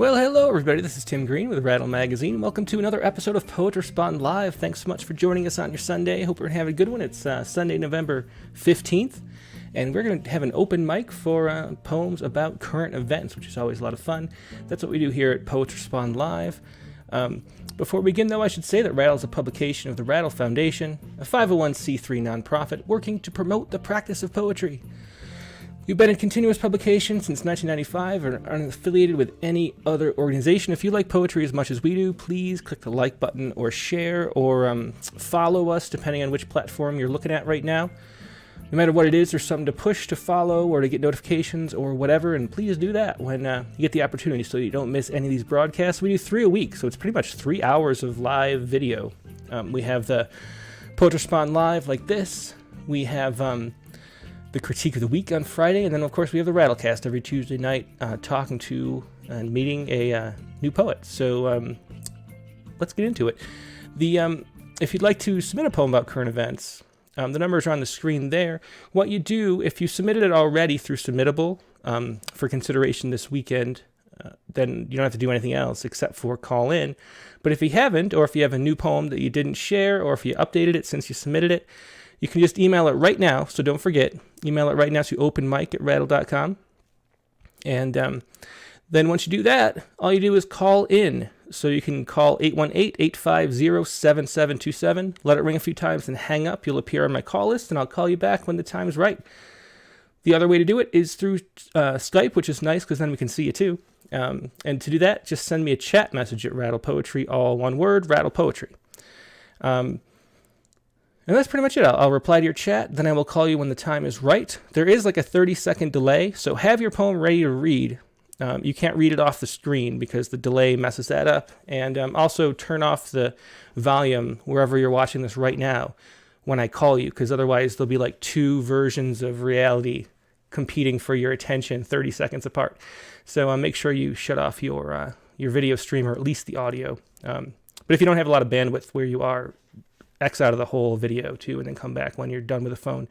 Well, hello everybody, this is Tim Green with Rattle Magazine. Welcome to another episode of Poet Respond Live. Thanks so much for joining us on your Sunday. Hope you're having a good one. It's Sunday, November 15th, and we're going to have an open mic for poems about current events, which is always a lot of fun. That's what we do here at Poet Respond Live. Before we begin, though, I should say that Rattle is a publication of the Rattle Foundation, a 501c3 nonprofit working to promote the practice of poetry. We've been in continuous publication since 1995 and aren't affiliated with any other organization. If you like poetry as much as we do, please click the like button or share or follow us, depending on which platform you're looking at right now. No matter what it is, there's something to push to follow or to get notifications or whatever, and please do that when you get the opportunity so you don't miss any of these broadcasts. We do 3 a week, so it's pretty much 3 hours of live video. We have the Poet Respond Live like this. We have the Critique of the Week on Friday, and then of course we have the Rattlecast every Tuesday night, talking to and meeting a new poet. So let's get into it. If you'd like to submit a poem about current events, the numbers are on the screen there. What you do, if you submitted it already through Submittable for consideration this weekend, then you don't have to do anything else except for call in. But if you haven't, or if you have a new poem that you didn't share, or if you updated it since you submitted it, you can just email it right now, so don't forget. Email it right now to openmic@rattle.com. And then once you do that, all you do is call in. So you can call 818-850-7727. Let it ring a few times and hang up. You'll appear on my call list, and I'll call you back when the time is right. The other way to do it is through Skype, which is nice because then we can see you too. And to do that, just send me a chat message at Rattle Poetry, all one word, Rattle Poetry. And that's pretty much it. I'll reply to your chat, then I will call you when the time is right. There is like a 30-second delay, so have your poem ready to read. You can't read it off the screen because the delay messes that up. And also turn off the volume wherever you're watching this right now when I call you, because otherwise there'll be like 2 versions of reality competing for your attention 30 seconds apart. So make sure you shut off your video stream, or at least the audio. But if you don't have a lot of bandwidth where you are, X out of the whole video too, and then come back when you're done with the phone.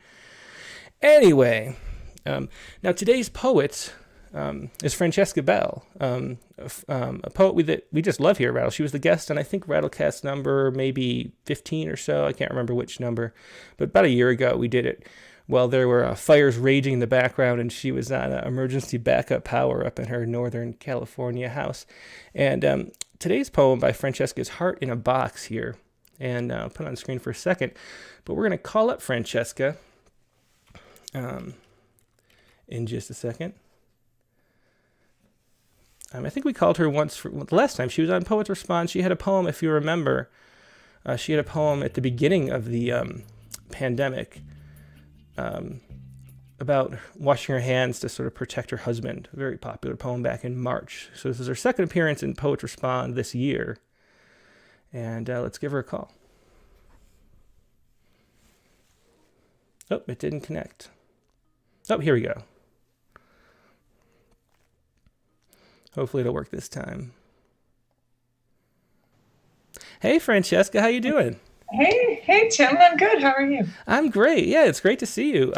Anyway, now today's poet is Francesca Bell, a poet that we just love here at Rattle. She was the guest on, I think, Rattlecast number maybe 15 or so. I can't remember which number, but about a year ago we did it. Well, there were fires raging in the background, and she was on emergency backup power up in her Northern California house. And today's poem by Francesca is Heart in a Box here. And I'll put it on the screen for a second. But we're going to call up Francesca in just a second. I think we called her once the last time she was on Poets Respond. She had a poem, if you remember. She had a poem at the beginning of the pandemic about washing her hands to sort of protect her husband. A very popular poem back in March. So this is her second appearance in Poets Respond this year. And let's give her a call. Oh, it didn't connect. Oh, here we go. Hopefully it'll work this time. Hey, Francesca, how you doing? Hey, Tim. I'm good. How are you? I'm great. Yeah, it's great to see you.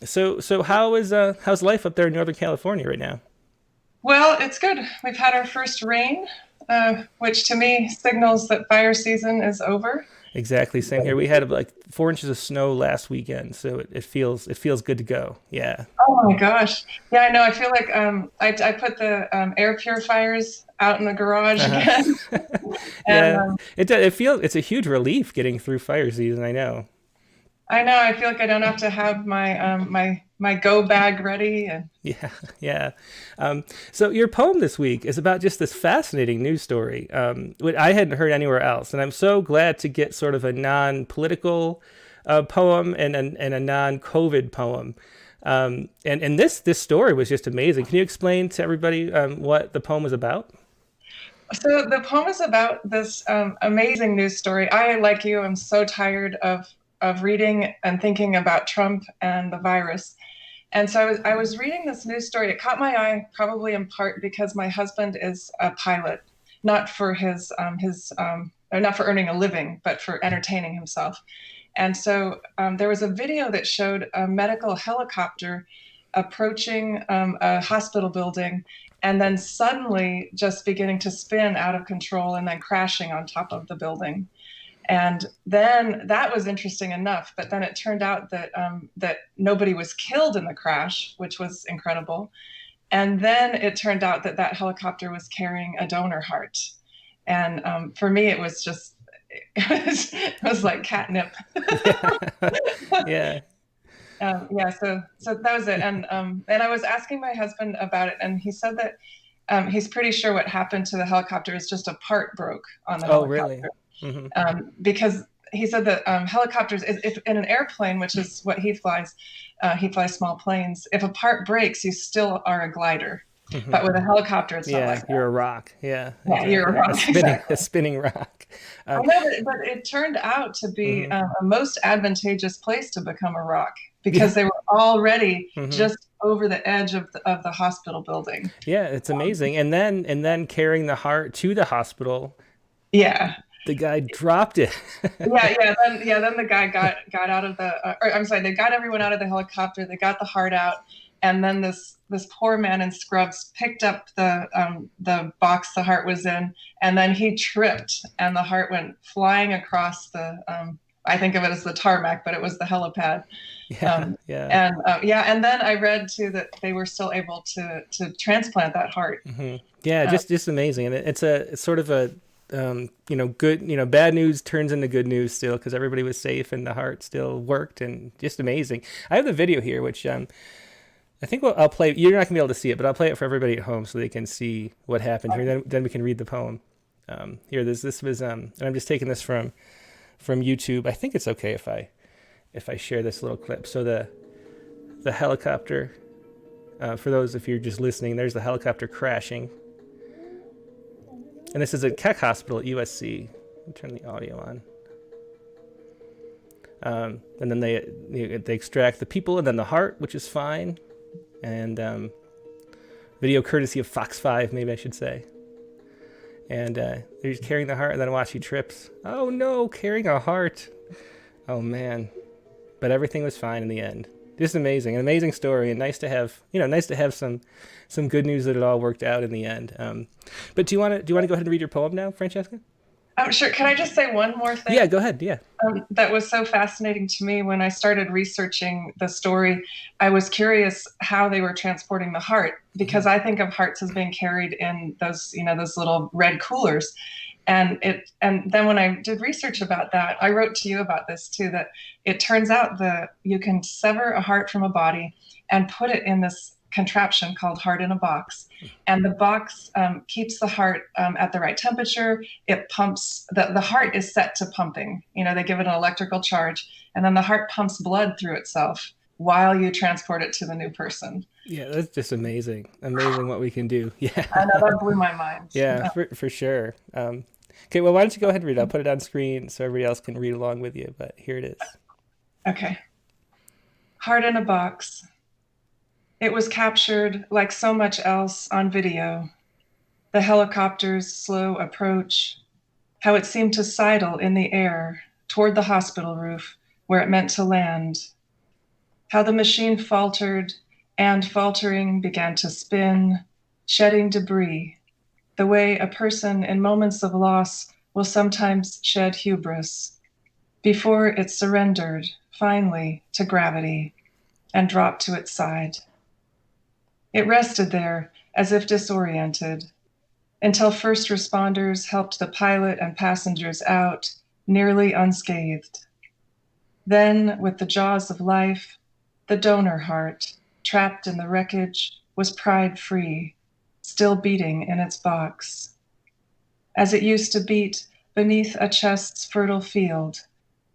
So how's life up there in Northern California right now? Well, it's good. We've had our first rain, which to me signals that fire season is over. Exactly, same here. We had like 4 inches of snow last weekend, so it feels good to go. Yeah. Oh my gosh. Yeah, I know. I feel like I put the air purifiers out in the garage again. Yeah, it's a huge relief getting through fire season. I know. I feel like I don't have to have my my go bag ready. Yeah. So your poem this week is about just this fascinating news story, which I hadn't heard anywhere else, and I'm so glad to get sort of a non-political poem and a non-COVID poem. And this story was just amazing. Can you explain to everybody what the poem was about? So the poem is about this amazing news story. I, like you, am so tired of reading and thinking about Trump and the virus. And so I was reading this news story. It caught my eye probably in part because my husband is a pilot, not for not for earning a living, but for entertaining himself. And so there was a video that showed a medical helicopter approaching a hospital building and then suddenly just beginning to spin out of control and then crashing on top of the building. And then that was interesting enough, but then it turned out that that nobody was killed in the crash, which was incredible. And then it turned out that that helicopter was carrying a donor heart. And for me, it was just, it was like catnip. Yeah. Yeah, so that was it. And I was asking my husband about it, and he said that he's pretty sure what happened to the helicopter is just a part broke on the helicopter. Really? Mm-hmm. Because he said that helicopters, if in an airplane, which is what he flies small planes, if a part breaks, you still are a glider. Mm-hmm. But with a helicopter, it's not like that. You're a rock. Yeah, you're a rock. A spinning rock. I know, but it turned out to be a most advantageous place to become a rock, because they were already just over the edge of the hospital building. Yeah, it's amazing. And then carrying the heart to the hospital. Yeah. The guy dropped it. Then the guy got out of they got everyone out of the helicopter. They got the heart out, and then this poor man in scrubs picked up the box the heart was in, and then he tripped, and the heart went flying across the I think of it as the tarmac, but it was the helipad. And then I read too that they were still able to transplant that heart. Yeah, just amazing, and it's sort of a good, bad news turns into good news still, because everybody was safe and the heart still worked, and just amazing. I have the video here, which I think I'll play. You're not gonna be able to see it, but I'll play it for everybody at home so they can see what happened here. Then we can read the poem. Here, this was, and I'm just taking this from YouTube. I think it's okay if I share this little clip. So the helicopter, for those if you're just listening, there's the helicopter crashing. And this is at Keck Hospital at USC. Let me turn the audio on. And then they extract the people and then the heart, which is fine. And video courtesy of Fox 5, maybe I should say. And they're just carrying the heart, and then watch he trips. Oh no, carrying a heart. Oh man. But everything was fine in the end. Just amazing, an amazing story, and nice to have some good news that it all worked out in the end. But do you want to go ahead and read your poem now, Francesca? Sure. Can I just say one more thing? Yeah, go ahead. Yeah. That was so fascinating to me when I started researching the story. I was curious how they were transporting the heart, because I think of hearts as being carried in those little red coolers. And then when I did research about that, I wrote to you about this too, that it turns out that you can sever a heart from a body and put it in this contraption called heart in a box. And the box keeps the heart at the right temperature. It pumps, the heart is set to pumping. They give it an electrical charge, and then the heart pumps blood through itself while you transport it to the new person. Yeah, that's just amazing. Amazing what we can do. Yeah. I know, that blew my mind. Yeah, for sure. Okay, well, why don't you go ahead and read it? I'll put it on screen so everybody else can read along with you, but here it is. Okay. Heart in a box. It was captured, like so much else, on video. The helicopter's slow approach, how it seemed to sidle in the air toward the hospital roof where it meant to land. How the machine faltered and, faltering, began to spin, shedding debris, the way a person in moments of loss will sometimes shed hubris, before it surrendered, finally, to gravity and dropped to its side. It rested there as if disoriented, until first responders helped the pilot and passengers out, nearly unscathed. Then, with the jaws of life, the donor heart, trapped in the wreckage, was pried free, still beating in its box. As it used to beat beneath a chest's fertile field,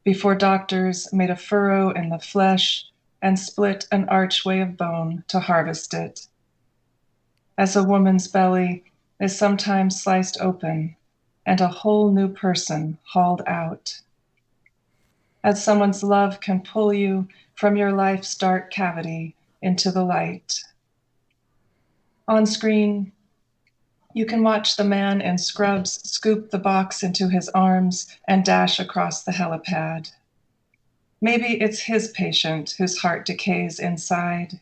before doctors made a furrow in the flesh and split an archway of bone to harvest it. As a woman's belly is sometimes sliced open and a whole new person hauled out. As someone's love can pull you from your life's dark cavity into the light. On screen, you can watch the man in scrubs scoop the box into his arms and dash across the helipad. Maybe it's his patient whose heart decays inside.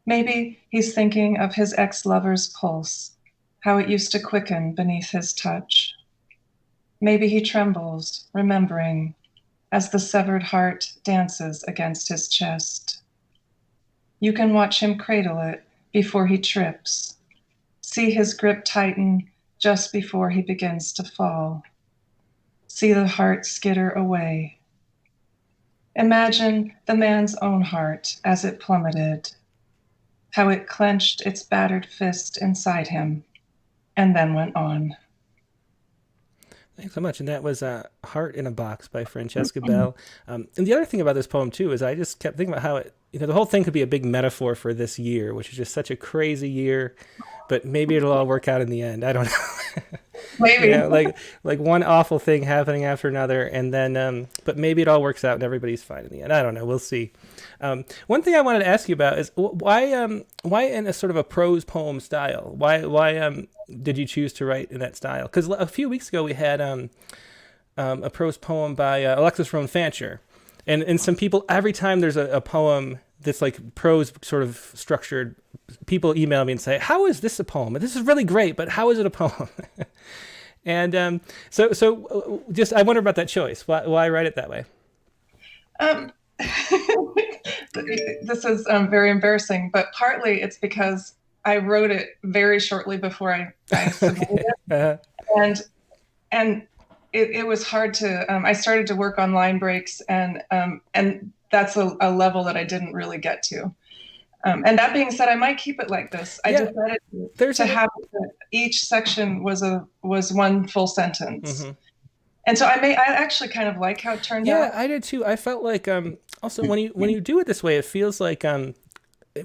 Maybe he's thinking of his ex-lover's pulse, how it used to quicken beneath his touch. Maybe he trembles, remembering, as the severed heart dances against his chest. You can watch him cradle it before he trips, see his grip tighten just before he begins to fall, see the heart skitter away. Imagine the man's own heart as it plummeted, how it clenched its battered fist inside him, and then went on. Thanks so much. And that was Heart in a Box by Francesca Bell. And the other thing about this poem, too, is I just kept thinking about how the whole thing could be a big metaphor for this year, which is just such a crazy year, but maybe it'll all work out in the end. I don't know. Maybe. Like one awful thing happening after another, and then, but maybe it all works out and everybody's fine in the end. I don't know. We'll see. One thing I wanted to ask you about is why in a sort of a prose poem style? Why did you choose to write in that style? Because a few weeks ago we had a prose poem by Alexis Roan Fancher, and some people, every time there's a poem that's like prose sort of structured, people email me and say, "How is this a poem? This is really great, but how is it a poem?" And so just I wonder about that choice. Why write it that way? This is very embarrassing, but partly it's because I wrote it very shortly before I submitted it, and it was hard to. I started to work on line breaks, and that's a level that I didn't really get to. And that being said, I might keep it like this. I decided to have each section was one full sentence. Mm-hmm. And so I actually kind of like how it turned out. Yeah, I did too. I felt like also when you do it this way, it feels like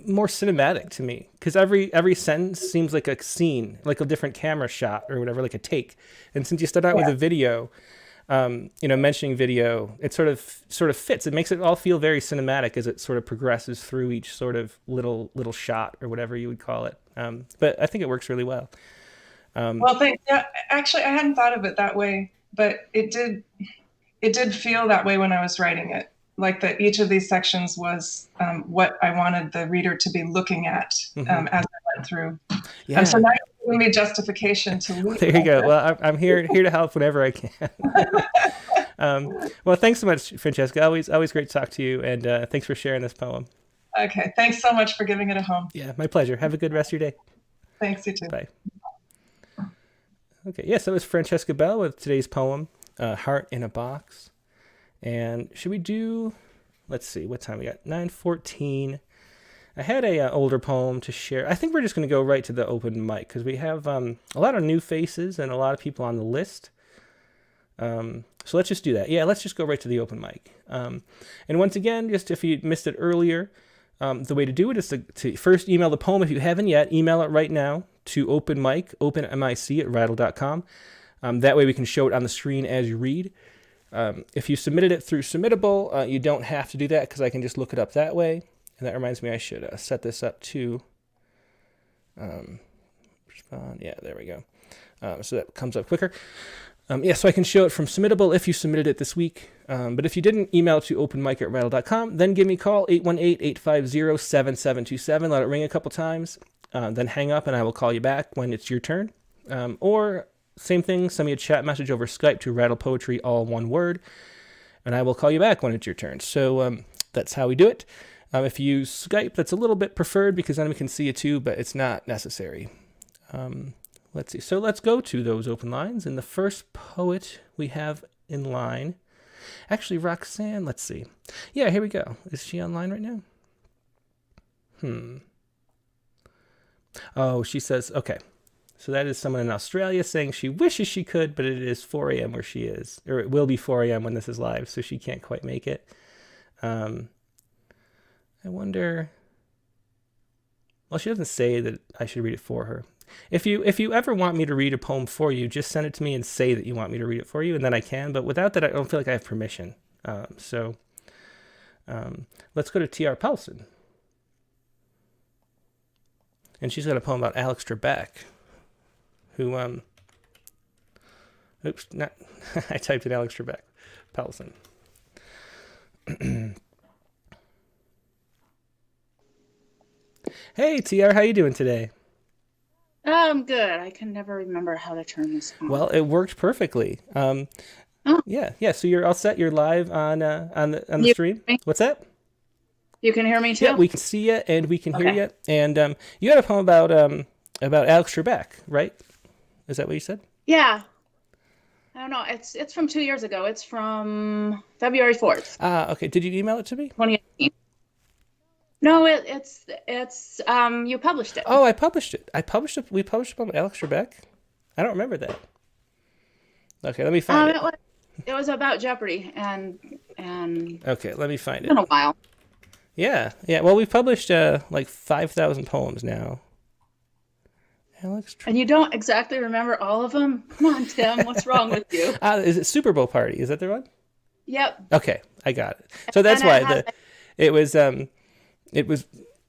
more cinematic to me, because every sentence seems like a scene, like a different camera shot or whatever, like a take. And since you start out with a video, mentioning video, it sort of fits. It makes it all feel very cinematic as it sort of progresses through each sort of little shot or whatever you would call it. But I think it works really well. Well, thanks. Yeah, actually, I hadn't thought of it that way, but it did feel that way when I was writing it. Like that each of these sections was what I wanted the reader to be looking at as I went through. Yeah. So now you're giving me justification to leave. There you go. Well, I'm here to help whenever I can. Well, thanks so much, Francesca. Always great to talk to you, and thanks for sharing this poem. Okay, thanks so much for giving it a home. Yeah, my pleasure. Have a good rest of your day. Thanks, you too. Bye. Okay, yes, that was Francesca Bell with today's poem, Heart in a Box. And should we do, let's see, what time we got? 9:14. I had a older poem to share. I think we're just going to go right to the open mic, because we have a lot of new faces and a lot of people on the list. So let's just do that. Yeah, let's just go right to the open mic. And once again, just if you missed it earlier, the way to do it is to first email the poem. If you haven't yet, email it right now to openmic at rattle.com. That way we can show it on the screen as you read. If you submitted it through Submittable, you don't have to do that, because I can just look it up that way. And that reminds me, I should set this up to respond. Yeah, there we go. So that comes up quicker. So I can show it from Submittable if you submitted it this week. But if you didn't, email it to openmic at rattle.com. Then give me a call, 818-850-7727. Let it ring a couple times. Then hang up, and I will call you back when it's your turn. Or same thing, send me a chat message over Skype to rattlepoetry, all one word, and I will call you back when it's your turn. So that's how we do it. If you use Skype, that's a little bit preferred, because then we can see you too, but it's not necessary. Let's see. So let's go to those open lines. And the first poet we have in line, actually Roxanne, let's see. Yeah, here we go. Is she online right now? Oh, she says, okay. So that is someone in Australia saying she wishes she could, but it is 4 a.m. where she is. Or it will be 4 a.m. when this is live, so she can't quite make it. I wonder... Well, she doesn't say that I should read it for her. If you ever want me to read a poem for you, just send it to me and say that you want me to read it for you, and then I can. But without that, I don't feel like I have permission. So let's go to Theresa Paulson. And she's got a poem about Alex Trebek, who, oops, not, I typed in Alex Trebek, Paulson. Hey, TR, how you doing today? I'm good. I can never remember how to turn this on. Well, it worked perfectly. Oh, Yeah. So you're all set. You're live on the you, stream. What's that? you can hear me Yeah, too? we can see you and we can hear Okay. you. And you had a poem about Alex Trebek, right? Is that what you said? Yeah. I don't know. It's from 2 years ago. It's from February 4th, Okay. Did you email it to me? 2018. No, it's you published it. Oh, I published it. We published a poem about Alex Trebek. I don't remember that. Okay, let me find it. It was about Jeopardy and Okay, let me find it's it. been a while. Yeah. Well, we've published like 5,000 poems now. Alex Trebek. And you don't exactly remember all of them? Come on, Tim. What's wrong with you? Is it Super Bowl Party? Is that the one? Yep. Okay, I got it. So that's And why it was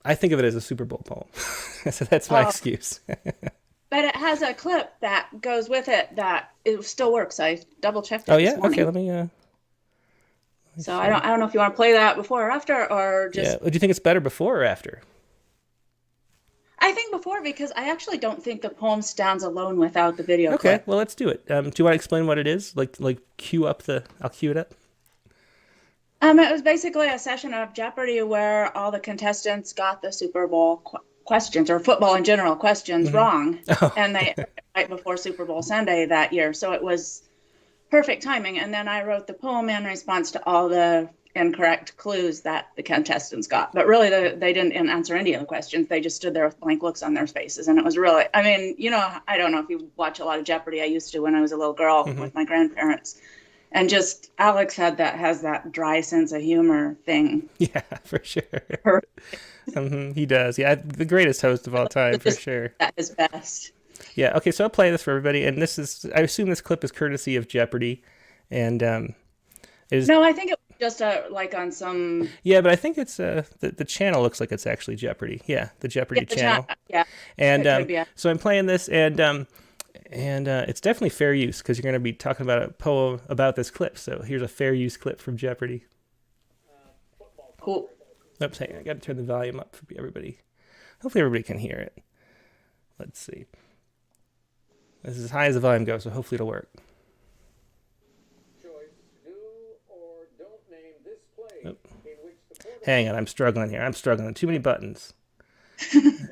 I think of it as a Super Bowl poem. So that's my excuse. But it has a clip that goes with it that it still works. I double checked it Oh this yeah? morning. Okay, let me So I don't know if you want to play that before or after or just. yeah. Do you think it's better before or after? I think before because I actually don't think the poem stands alone without the video Okay, clip. well let's do it. Do you want to explain what it is? Like I'll cue it up. It was basically a session of Jeopardy where all the contestants got the Super Bowl questions or football in general questions wrong, and they right before Super Bowl Sunday that year. So it was perfect timing. And then I wrote the poem in response to all the incorrect clues that the contestants got. But really, they didn't answer any of the questions. They just stood there with blank looks on their faces. And it was really, I mean, I don't know if you watch a lot of Jeopardy. I used to when I was a little girl with my grandparents. And just Alex has that dry sense of humor thing. Yeah, for sure. He does. Yeah, the greatest host of all time, for sure. At his best. Yeah, okay, so I'll play this for everybody. And I assume this clip is courtesy of Jeopardy. And No, I think it was just like on some. yeah, but I think it's the channel looks like it's actually Jeopardy. Yeah, the Jeopardy channel. Yeah. And It could be, yeah. so I'm playing this, and it's definitely fair use because you're going to be talking about a poem about this clip. So here's a fair use clip from Jeopardy. Cool. Oops, hang on, I got to turn the volume up for everybody. Hopefully everybody can hear it. Let's see. This is as high as the volume goes, so hopefully it'll work. Hang on, I'm struggling here. Too many buttons.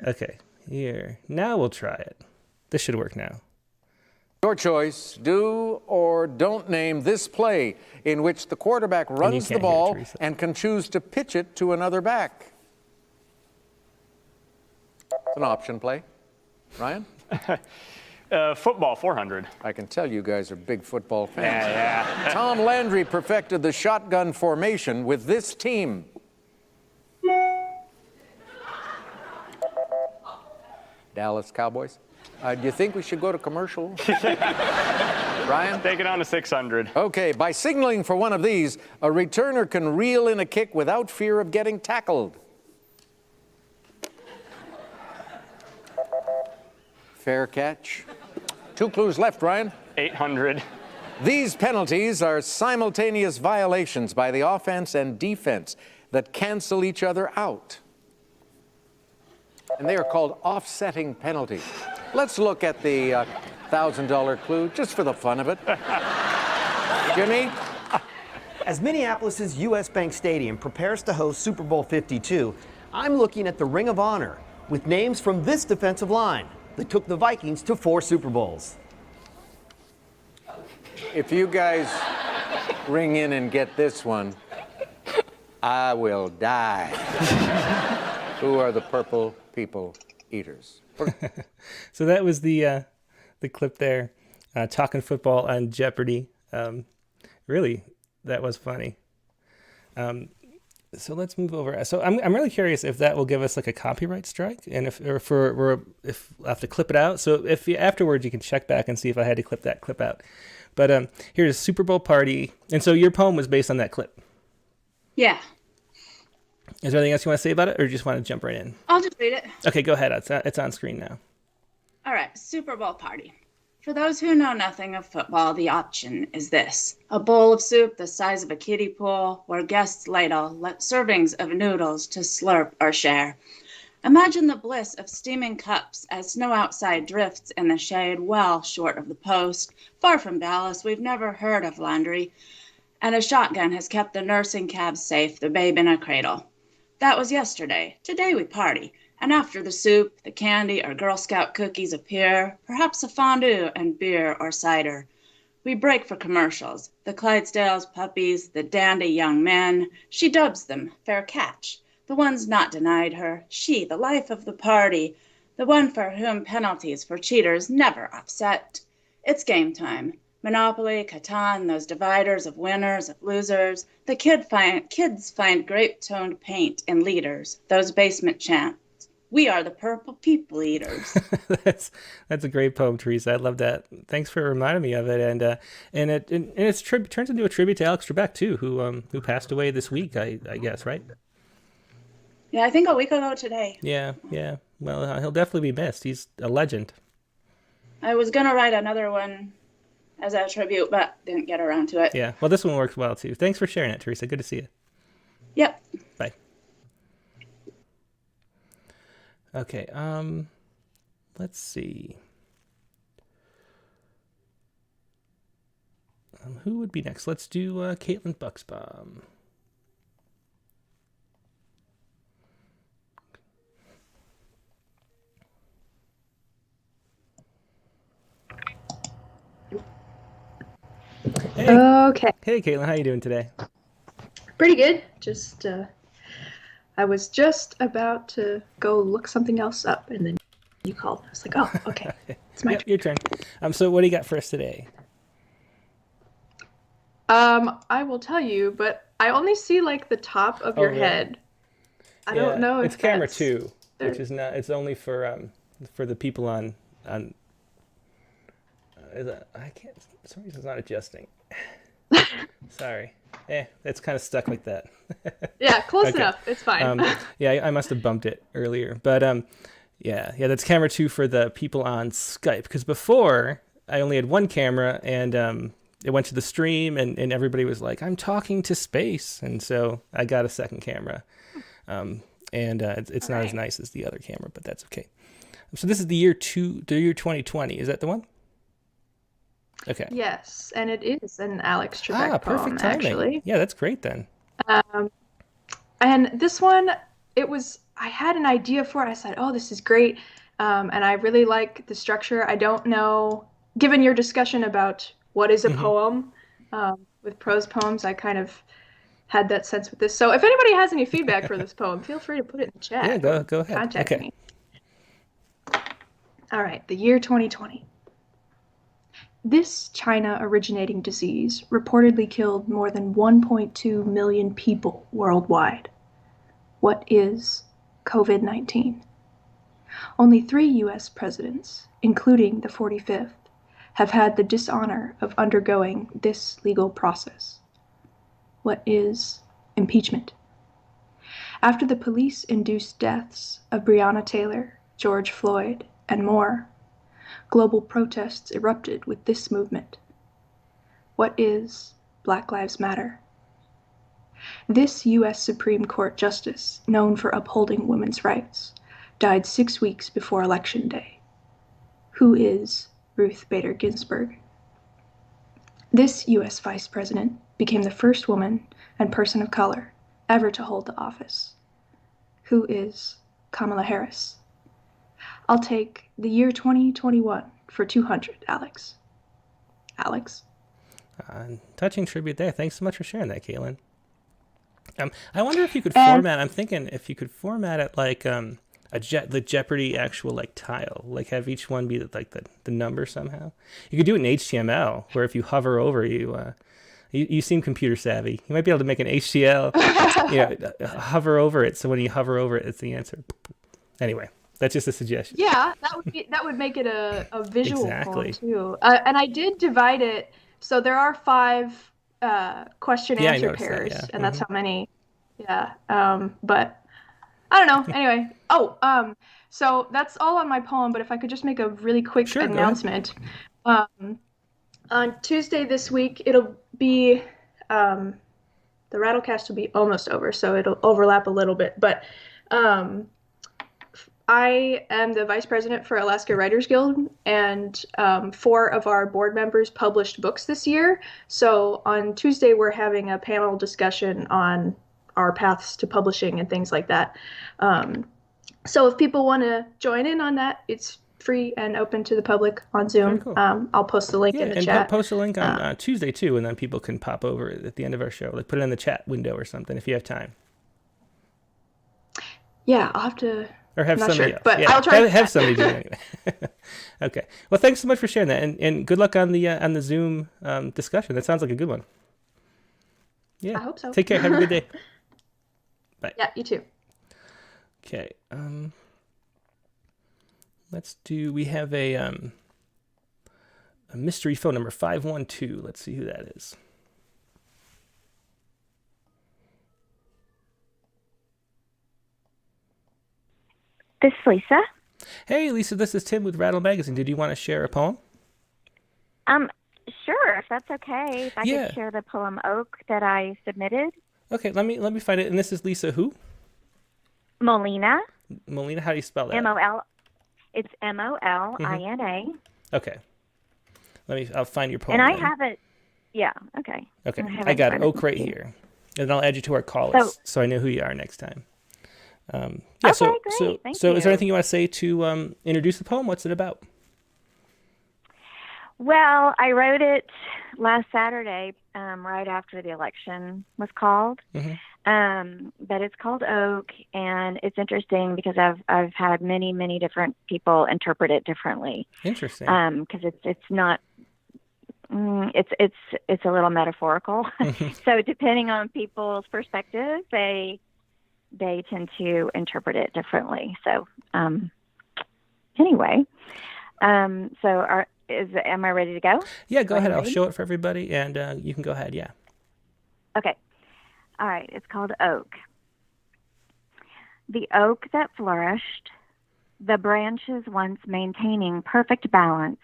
Okay, here. Now we'll try it. This should work now. Your choice, do or don't name this play in which the quarterback runs the can't hear it, ball Theresa. and can choose to pitch it to another back. It's an option play. Ryan? Football, 400. I can tell you guys are big football fans. Yeah. Tom Landry perfected the shotgun formation with this team. Dallas Cowboys. Do you think we should go to commercial? Ryan? Take it on to 600. Okay, by signaling for one of these, a returner can reel in a kick without fear of getting tackled. Fair catch. 2 clues left, Ryan. 800. These penalties are simultaneous violations by the offense and defense that cancel each other out. And they are called offsetting penalties. Let's look at the $1,000 clue just for the fun of it. Jimmy? As Minneapolis's U.S. Bank Stadium prepares to host Super Bowl 52, I'm looking at the Ring of Honor with names from this defensive line that took the Vikings to 4 Super Bowls. If you guys ring in and get this one, I will die. Who are the purple people eaters? So that was the clip there, talking football on Jeopardy. Really, that was funny. So let's move over. So I'm really curious if that will give us like a copyright strike, and if I'll have to clip it out. So if afterwards you can check back and see if I had to clip that clip out. But here's Super Bowl Party, and so your poem was based on that clip. Yeah. Is there anything else you want to say about it, or do you just want to jump right in? I'll just read it. Okay, go ahead. It's on screen now. All right, Super Bowl party. For those who know nothing of football, the option is this. A bowl of soup the size of a kiddie pool, where guests ladle servings of noodles to slurp or share. Imagine the bliss of steaming cups as snow outside drifts in the shade well short of the post. Far from Dallas, we've never heard of laundry, and a shotgun has kept the nursing cabs safe, the babe in a cradle. That was yesterday. Today we party, and after the soup, the candy, or Girl Scout cookies appear, perhaps a fondue and beer or cider. We break for commercials, the Clydesdales puppies, the dandy young men. She dubs them fair catch. The ones not denied her, she, the life of the party, the one for whom penalties for cheaters never upset. It's game time. Monopoly, Catan, those dividers of winners, of losers. The kids find grape-toned paint in leaders, those basement chants. We are the purple people eaters. That's a great poem, Theresa. I love that. Thanks for reminding me of it. And it turns into a tribute to Alex Trebek too, who passed away this week, I guess, right? Yeah, I think a week ago today. Yeah. Well, he'll definitely be missed. He's a legend. I was gonna write another one as a tribute, but didn't get around to it. Yeah. Well, this one works well too. Thanks for sharing it, Theresa. Good to see you. Yep. Bye. Okay. Let's see. Who would be next? Let's do Caitlyn Buxbaum. Hey. Okay. Hey, Caitlyn. How you doing today? Pretty good. Just, I was just about to go look something else up, and then you called. I was like, oh, okay. It's my turn. Your turn. So what do you got for us today? I will tell you, but I only see like the top of your head. I don't know if it's camera 2, which is not. It's only for the people on. I can't. For some reason, it's not adjusting. Sorry. It's kind of stuck like that. Yeah, close enough. It's fine. I must have bumped it earlier, but that's camera 2 for the people on Skype. Because before I only had one camera, and it went to the stream, and everybody was like, "I'm talking to space," and so I got a second camera, it's not as nice as the other camera, but that's okay. So this is the year 2020. Is that the one? Okay. Yes, and it is an Alex Trebek perfect poem, timing. actually. Yeah, that's great then. And this one, I had an idea for it. I said, oh, this is great. And I really like the structure. I don't know, given your discussion about what is a poem, with prose poems, I kind of had that sense with this. So if anybody has any feedback for this poem, feel free to put it in the chat. Yeah, go ahead. Contact me. All right, the year 2020. This China-originating disease reportedly killed more than 1.2 million people worldwide. What is COVID-19? Only 3 U.S. presidents, including the 45th, have had the dishonor of undergoing this legal process. What is impeachment? After the police-induced deaths of Breonna Taylor, George Floyd, and more, global protests erupted with this movement. What is Black Lives Matter? This U.S. Supreme Court justice, known for upholding women's rights, died 6 weeks before Election Day. Who is Ruth Bader Ginsburg? This U.S. Vice President became the first woman and person of color ever to hold the office. Who is Kamala Harris? I'll take the year 2021 for 200, Alex. Alex? Touching tribute there. Thanks so much for sharing that, Caitlyn. I wonder if you could format. I'm thinking if you could format it like the Jeopardy actual like tile, like have each one be like the number somehow. You could do it in HTML, where if you hover over you seem computer savvy. You might be able to make an HTML, hover over it. So when you hover over it, it's the answer. Anyway. That's just a suggestion. Yeah, that would make it a visual exactly. form too. And I did divide it. So there are 5 question-answer pairs, and that's how many. Yeah. But I don't know. Anyway. So that's all on my poem. But if I could just make a really quick announcement. On Tuesday this week, it'll be the Rattlecast will be almost over, so it'll overlap a little bit. But I am the vice president for Alaska Writers Guild, and 4 of our board members published books this year. So on Tuesday, we're having a panel discussion on our paths to publishing and things like that. So if people want to join in on that, it's free and open to the public on Zoom. Cool. I'll post the link in the and chat. post a link on Tuesday too, and then people can pop over at the end of our show. Like put it in the chat window or something if you have time. Yeah, I'll have to. Or have somebody else. But Yeah, I'll try have somebody do it anyway. Okay. Well, thanks so much for sharing that, and good luck on the Zoom discussion. That sounds like a good one. Yeah. I hope so. Take care. Have a good day. Bye. Yeah, you too. Okay. We have a mystery phone number 512. Let's see who that is. This is Lisa. Hey, Lisa, this is Tim with Rattle Magazine. Did you want to share a poem? Sure, if that's okay. If I could share the poem Oak that I submitted. Okay, let me find it. And this is Lisa who? Molina. Molina, how do you spell that? M-O-L. It's M-O-L-I-N-A. Okay. I'll find your poem. And I have it. Yeah, okay. Okay, I got it. Oak right here. And I'll add you to our call list so I know who you are next time. Okay, great. Thank you. Is there anything you want to say to introduce the poem? What's it about? Well, I wrote it last Saturday, right after the election was called. But it's called Oak, and it's interesting because I've had many different people interpret it differently. Interesting. Because it's not. It's a little metaphorical. So depending on people's perspective, they tend to interpret it differently. So anyway, am I ready to go? Yeah, go ahead. I'll show it for everybody, and you can go ahead. Yeah. Okay. All right. It's called Oak. The oak that flourished, the branches once maintaining perfect balance,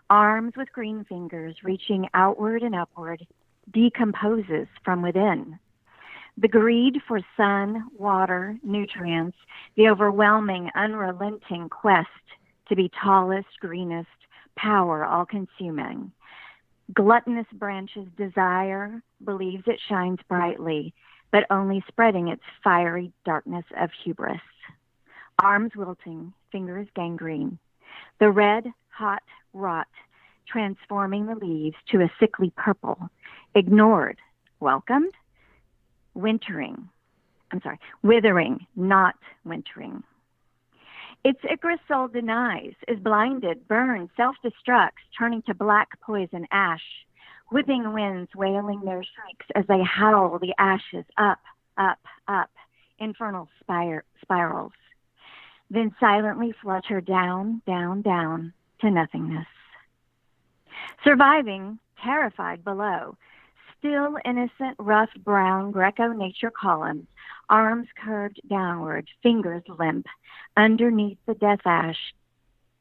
arms with green fingers reaching outward and upward, decomposes from within. The greed for sun, water, nutrients, the overwhelming, unrelenting quest to be tallest, greenest, power all-consuming. Gluttonous branches desire, believes it shines brightly, but only spreading its fiery darkness of hubris. Arms wilting, fingers gangrene. The red, hot rot transforming the leaves to a sickly purple. Ignored, welcomed, withering, not wintering. Its ichorous soul denies, is blinded, burns, self-destructs, turning to black poison ash. Whipping winds wailing their shrieks as they howl the ashes up, up, up, infernal spirals. Then silently flutter down, down, down to nothingness. Surviving, terrified below, still innocent, rough brown Greco-nature columns, arms curved downward, fingers limp, underneath the death ash,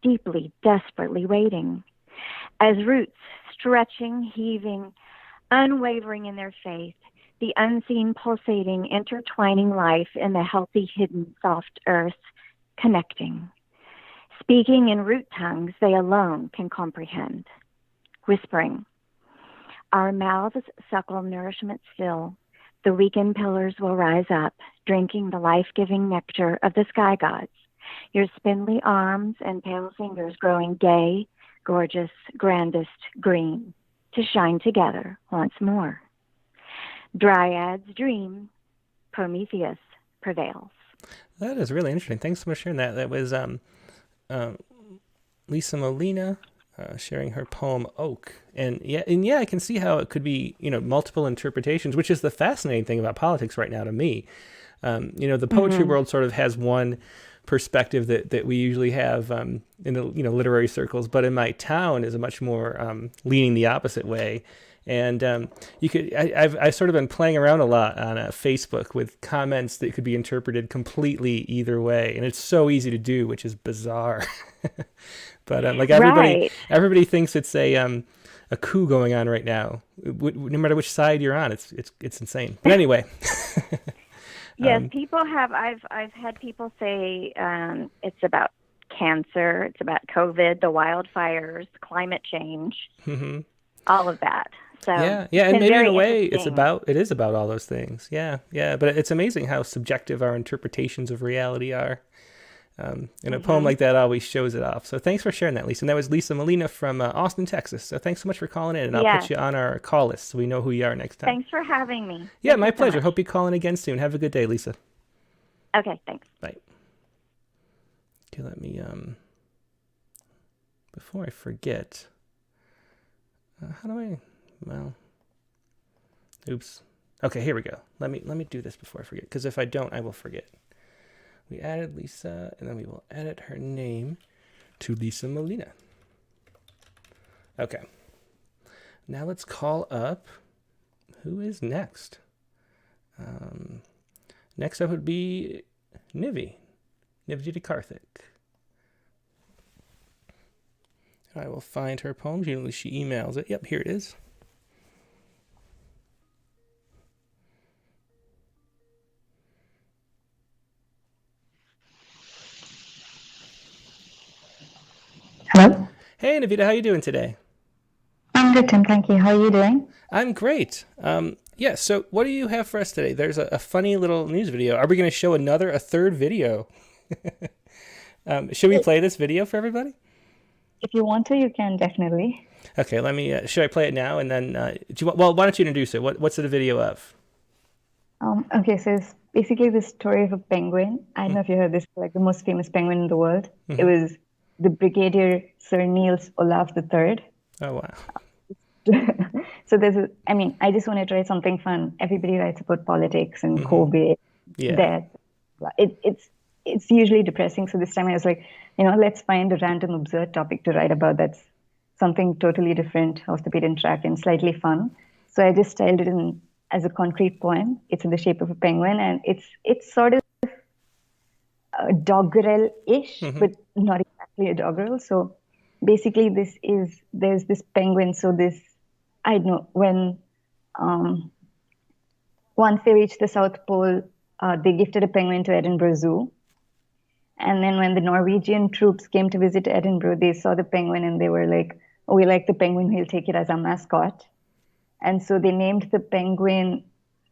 deeply, desperately waiting. As roots stretching, heaving, unwavering in their faith, the unseen pulsating, intertwining life in the healthy, hidden, soft earth, connecting. Speaking in root tongues they alone can comprehend. Whispering, our mouths suckle nourishment still. The weakened pillars will rise up, drinking the life-giving nectar of the sky gods. Your spindly arms and pale fingers growing gay, gorgeous, grandest, green, to shine together once more. Dryads dream, Prometheus prevails. That is really interesting. Thanks so much for sharing that. That was Lisa Molina sharing her poem Oak. And yeah, I can see how it could be, multiple interpretations, which is the fascinating thing about politics right now to me. The poetry world sort of has one perspective that we usually have in the literary circles, but in my town is a much more leaning the opposite way. And I've sort of been playing around a lot on Facebook with comments that could be interpreted completely either way, and it's so easy to do, which is bizarre. But everybody thinks it's a coup going on right now, no matter which side you're on. It's insane. But anyway. Yes, people have. I've had people say it's about cancer, it's about COVID, the wildfires, climate change, all of that. So yeah, and maybe in a way it is about all those things. Yeah, but it's amazing how subjective our interpretations of reality are. And a poem like that always shows it off. So thanks for sharing that, Lisa. And that was Lisa Molina from Austin, Texas. So thanks so much for calling in, and I'll put you on our call list so we know who you are next time. Thanks for having me. Yeah, my pleasure. Hope you call in again soon. Have a good day, Lisa. Okay, thanks. Bye. Okay, let me before I forget, how do I? Well, oops. Okay, here we go. Let me do this before I forget, because if I don't, I will forget. We added Lisa, and then we will edit her name to Lisa Molina. Okay. Now let's call up. Who is next? Next up would be Nivea Nambujithokarthik. I will find her poem. Usually she emails it. Yep, here it is. Hello. Hey, Nivea, how are you doing today? I'm good, Tim. Thank you. How are you doing? I'm great. Yeah, so what do you have for us today? There's a funny little news video. Are we going to show a third video? Should we play this video for everybody? If you want to, you can definitely. Okay, let me. Should I play it now? And then, why don't you introduce it? What's it a video of? Okay, so it's basically the story of a penguin. I don't know if you heard this, like the most famous penguin in the world. It was the Brigadier Sir Niels Olaf III. Oh, wow. So I just wanted to write something fun. Everybody writes about politics and COVID, death. It's usually depressing. So this time I was like, let's find a random absurd topic to write about that's something totally different, off the beaten track, and slightly fun. So I just styled it in as a concrete poem. It's in the shape of a penguin, and it's sort of a doggerel-ish, but not exactly a doggerel. So basically there's this penguin. So I don't know, when once they reached the South Pole, they gifted a penguin to Edinburgh Zoo. And then when the Norwegian troops came to visit Edinburgh, they saw the penguin and they were like, oh, we like the penguin, we'll take it as our mascot. And so they named the penguin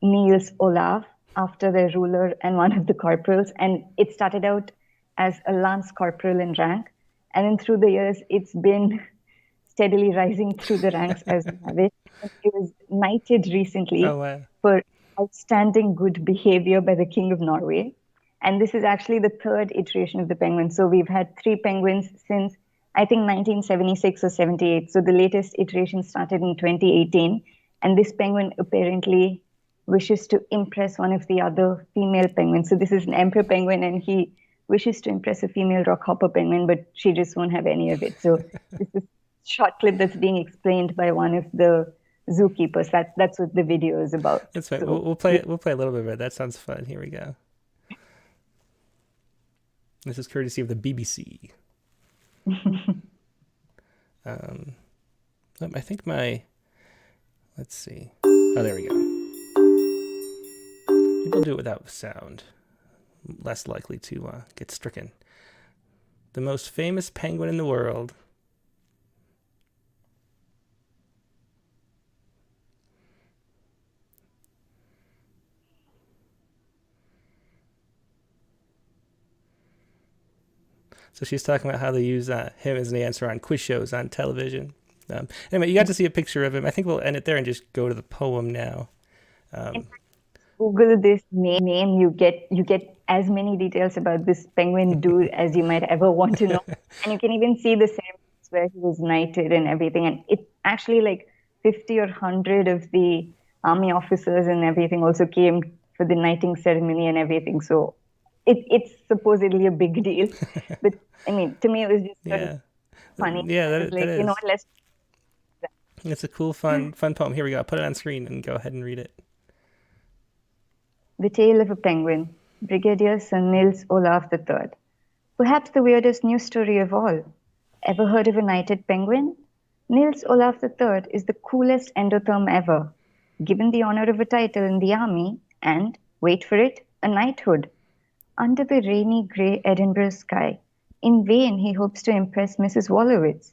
Niels Olaf after the ruler and one of the corporals. And it started out as a lance corporal in rank. And then through the years, it's been steadily rising through the ranks as we have it. It was knighted recently for outstanding good behavior by the King of Norway. And this is actually the third iteration of the penguin. So we've had 3 penguins since, I think, 1976 or 78. So the latest iteration started in 2018. And this penguin apparently wishes to impress one of the other female penguins. So this is an emperor penguin, and he wishes to impress a female rockhopper penguin, but she just won't have any of it. So this is a short clip that's being explained by one of the zookeepers. That's what the video is about. That's right. So, We'll play a little bit of it. That sounds fun. Here we go. This is courtesy of the BBC. I think let's see. Oh, there we go. People do it without sound. Less likely to get stricken. The most famous penguin in the world. So she's talking about how they use him as an answer on quiz shows on television. Anyway, you got to see a picture of him. I think we'll end it there and just go to the poem now. Google this name, you get as many details about this penguin dude as you might ever want to know. And you can even see the ceremonies where he was knighted and everything. And it actually, like 50 or 100 of the army officers and everything also came for the knighting ceremony and everything. So it's supposedly a big deal. But I mean, to me, it was just sort of funny. Yeah, that like, is. Let's. It's a cool, fun poem. Here we go. I'll put it on screen and go ahead and read it. The Tale of a Penguin, Brigadier Sir Niels Olaf III. Perhaps the weirdest news story of all. Ever heard of a knighted penguin? Niels Olaf III is the coolest endotherm ever. Given the honor of a title in the army and, wait for it, a knighthood. Under the rainy grey Edinburgh sky, in vain he hopes to impress Mrs. Wolowitz,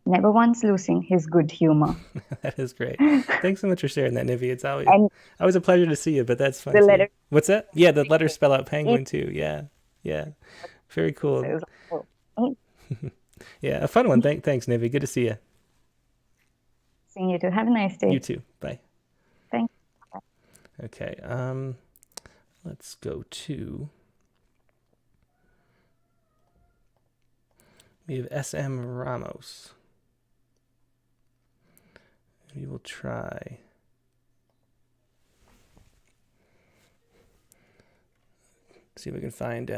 never once losing his good humor. That is great. Thanks so much for sharing that, Nivea. It's always And always a pleasure to see you, but that's fun the too. letter, What's that? Yeah, the letters spell out penguin too. Yeah. Yeah. Very cool. Yeah, a fun one. Thanks, Nivea. Good to see you. Seeing you too. Have a nice day. You too. Bye. Thanks. Okay. Let's go to. We have SM Ramos. We will try. See if we can find.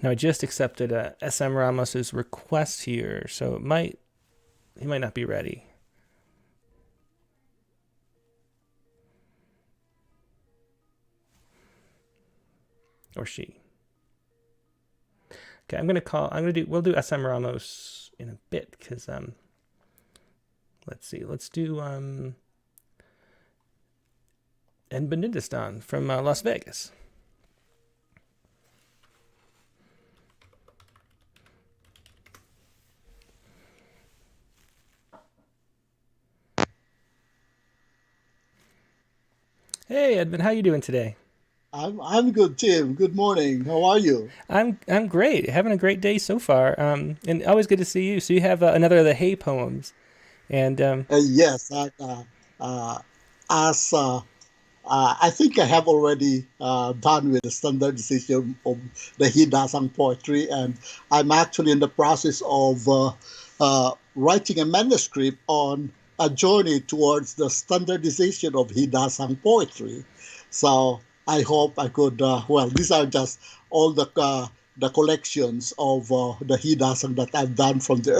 Now I just accepted SM Ramos's request here, so he might not be ready. Or she. Okay, we'll do SM Ramos in a bit, because let's see, let's do Edmund Industan from Las Vegas. Hey Edmund, how you doing today? I'm good, Tim. Good morning. How are you? I'm great. Having a great day so far. And always good to see you. So you have another of the Hey poems, and Yes, as I think I have already done with the standardization of the Hidasang poetry, and I'm actually in the process of writing a manuscript on a journey towards the standardization of Hidasang poetry. So I hope I could. These are just all the collections of the Hidasang that I've done from the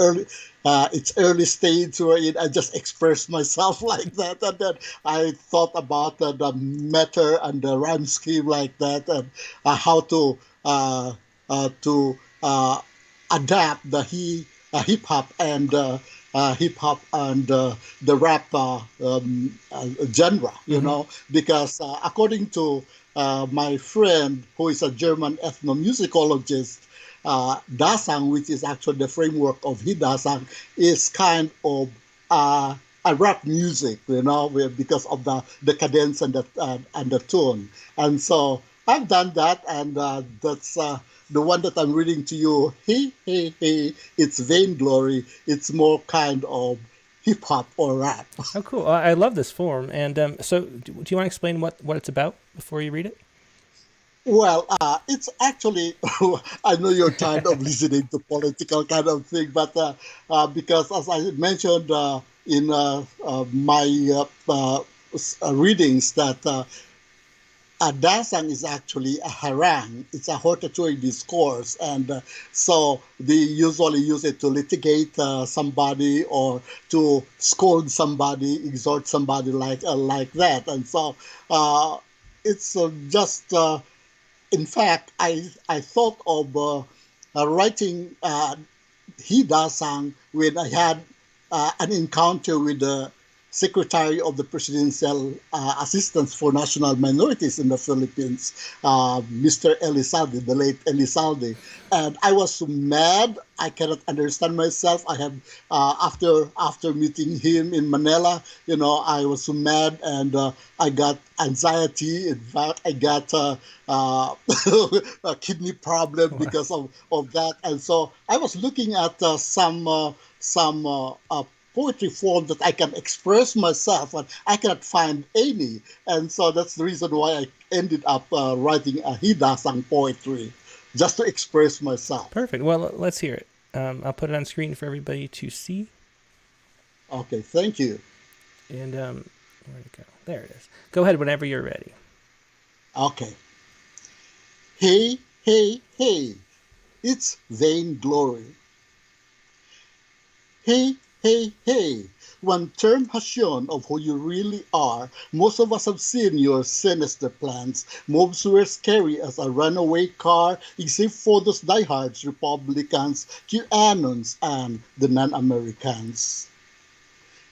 early stage wherein I just expressed myself like that, and then I thought about the meter and the rhyme scheme like that, and how to adapt the hip hop and the rap genre, because according to my friend who is a German ethnomusicologist, Dasang, which is actually the framework of Hidasang, is kind of a rap music, because of the cadence and the tone. And so I've done that, and that's the one that I'm reading to you. Hey, hey, hey, it's Vainglory. It's more kind of hip hop or rap. Oh, cool. I love this form. And so do you want to explain what it's about before you read it? Well, it's actually, I know you're tired of listening to political kind of thing, but because as I mentioned in my readings, that Dasang is actually a harangue. It's a hortatory discourse, and so they usually use it to litigate somebody or to scold somebody, exhort somebody like that. And so it's just, in fact, I thought of writing Hidasang when I had an encounter with the Secretary of the Presidential Assistance for National Minorities in the Philippines, Mr. Elizalde, the late Elizalde. And I was so mad, I cannot understand myself. I have, after meeting him in Manila, I was so mad, and I got anxiety. In fact, I got a kidney problem because of that. And so I was looking at some poetry form that I can express myself, and I cannot find any. And so that's the reason why I ended up writing a Hidasang poetry, just to express myself. Perfect. Well, let's hear it. I'll put it on screen for everybody to see. Okay, thank you. And where'd it go? There it is. Go ahead whenever you're ready. Okay. Hey, hey, hey, it's Vainglory. Hey, hey, hey, one term has shown of who you really are. Most of us have seen your sinister plans. Moves were scary as a runaway car, except for those diehards, Republicans, QAnons, and the non-Americans.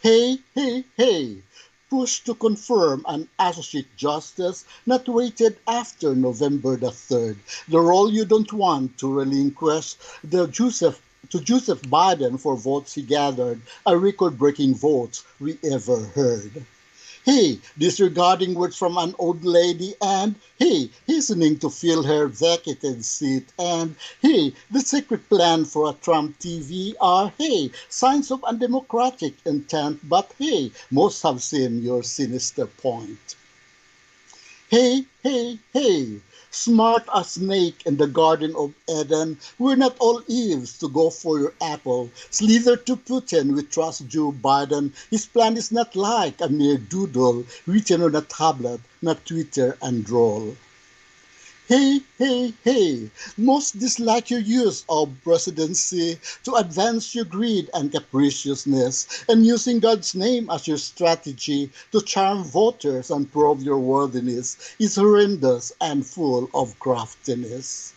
Hey, hey, hey. Push to confirm an associate justice not rated after November the 3rd. The role you don't want to relinquish to Joseph Biden for votes he gathered, a record-breaking votes we ever heard. Hey, disregarding words from an old lady, and hey, hastening to fill her vacated seat, and hey, the secret plan for a Trump TV are hey, signs of undemocratic intent, but hey, most have seen your sinister point. Hey, hey, hey, smart as snake in the Garden of Eden, we're not all Eves to go for your apple. Slither to Putin, we trust Joe Biden. His plan is not like a mere doodle written on a tablet, not Twitter and droll. Hey, hey, hey, most dislike your use of presidency to advance your greed and capriciousness, and using God's name as your strategy to charm voters and prove your worthiness is horrendous and full of craftiness.